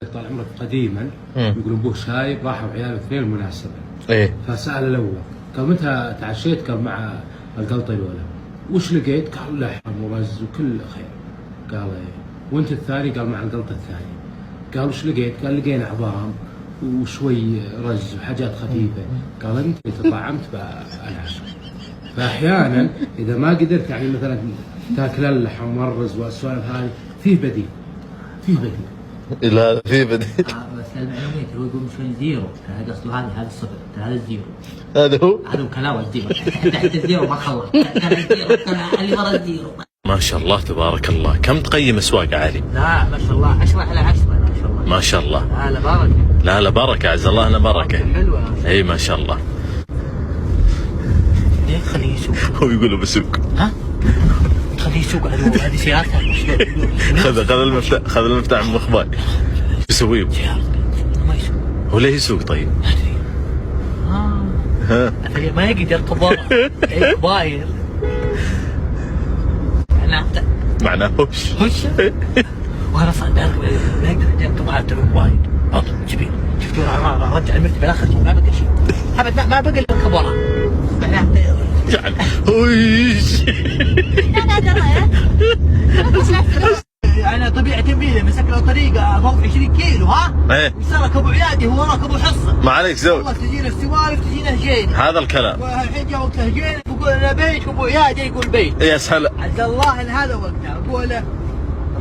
طال عمرك قديما يقولون ابوه شايب راحوا عياله اثنين المناسبه. ايه فسال الاول قال متى تعشيت؟ قال مع القلطه الاولى. وش لقيت؟ قال لحم ورز وكل خير. قال ايه. وانت الثاني؟ قال مع القلطه الثانيه. قال وش لقيت؟ قال لقينا عظام وشوي رز وحاجات خفيفه. قال انت تطعمت بالعشاء. فاحيانا اذا ما قدرت يعني مثلا تاكل اللحم والرز والسوالف هذه فيه بديل. لا في بديل. بس المعلومات هو يقول مش زيرو، هذا اصله هذا الصفر، هذا الزيرو. هذا هو كلام الزيرو. تحت الزيرو ما خلص. الزيرو اللي ورا الزيرو. ما شاء الله تبارك الله. كم تقيم اسواق علي؟ لا ما شاء الله 10 على 10 ما شاء الله. ما شاء الله. لا بركه. لا بركه عز الله انا بركه. حلوه. اي ما شاء الله. ليه تخليه يسوق؟ هو يقول بسوق. ها؟ تخليه يسوق هذه سيارته. خذ المفتاح من مخباي. شو يسوي؟ ما يسوق. هو ليه يسوق طيب؟ ها ما يقدر كبار. كباير. معناه هوش. وانا صار ما يقدر يركب هذا وايد. كبير. شفتوا رجع المرتبه الاخر ما بقى شيء. ابد ما بقى الا الكبره. يعني هوش. انا طبيعتي بيه مسك له طريقه فوق 20 كيلو ها؟ ايه يسالك ابو عيادي هو وراك ابو حصه. ما عليك زود. والله تجينا السوالف تجينا هجين. هذا الكلام. والحين جاء وقت هجين يقول انا بيت وابو عيادي يقول بيت. يا سهل. عز الله ان هذا وقته اقول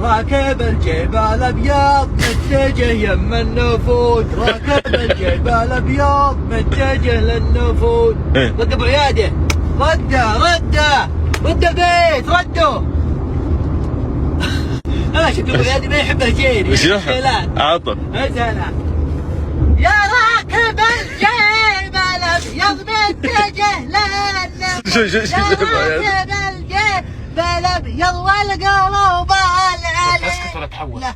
راكب الجيب الابيض متجه يم النفود. راكب الجيب الابيض متجه للنفود. رد ابو عيادي رد البيت ردوا. انا شفت ابو عيادي ما يحب الجيري. عاطف اسهل. يا راكب الجيب الابيض متجه للنفود. يا راكب الجيب الابيض والقلوب العلي. تسكت ولا تحول؟ لا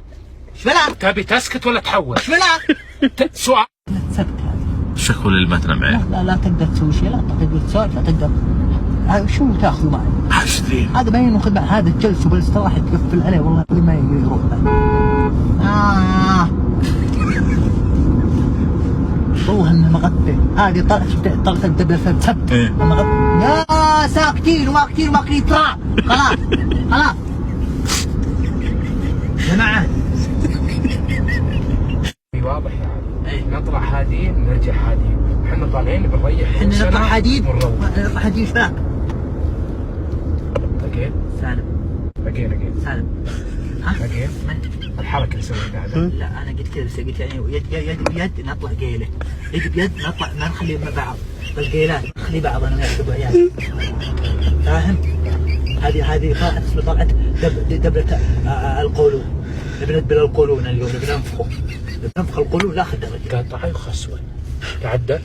ايش بلا؟ تبي تسكت ولا تحول؟ ايش بلا؟ سؤال. ثبت الشكوى للمتنة معي. لا تقدر تسوي شيء، لا تقدر تسولف، لا تقدر. هذا شو تاخذه معي؟ ايش ذي؟ هذا ما ينخذ معه، هذا الجلسه بالاستراحه تقفل عليه والله ما يروح والله انه مغطي. هذه طلعت الدبل ثبت. يا ساكتين وماكلين ترى. خلاص جماعه واضح يعني. نطلع هادين نرجع هادين. احنا طالعين بنريح. احنا نطلع حديد. نطلع حديد ايش بك؟ اجين سالم. سالم. اجين الحركه اللي سويتها هذا. لا انا قلت كذا بس قلت يعني يد بيد نطلع قيله. يد بيد نطلع ما نخلي مع بعض. بالقيلات نخلي بعض انا وياك ابو عيال. فاهم؟ هذه طلعت دبلة القولون. بندبل القولون اليوم بننفخ القولون لاخر درجه. قاطعه وخسوه. تعدل.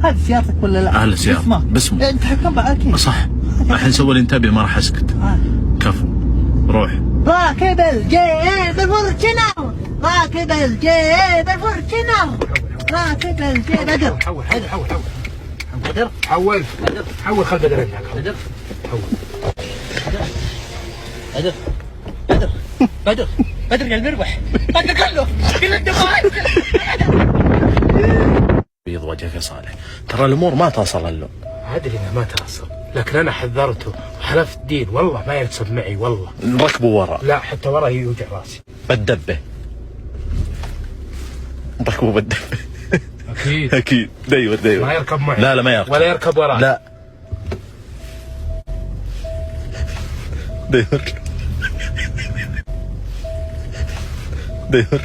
هذه سيارتك ولا لا؟ هذا سيارة باسمه. انت حكم بقى اكيد. صح. الحين سوى لي انتبه ما راح اسكت. كفو. روح. راكب الجيب الفورتشنر. راكب الجيب الفورتشنر. راكب الجيب. بدر. حول خل بدر هناك. بدر يا المروح. بدر كله بيض وجهك يا صالح. ترى الامور ما تصل اللون. ادري انها ما تصل، لكن انا حذرته وحلفت دين والله ما يرسب معي والله. نركبه ورا. لا حتى ورا يوجع راسي. بالدبه. نركبه بالدبه. اكيد. دايور. ما يركب معي. لا ما يركب. ولا يركب وراي. لا. دايور.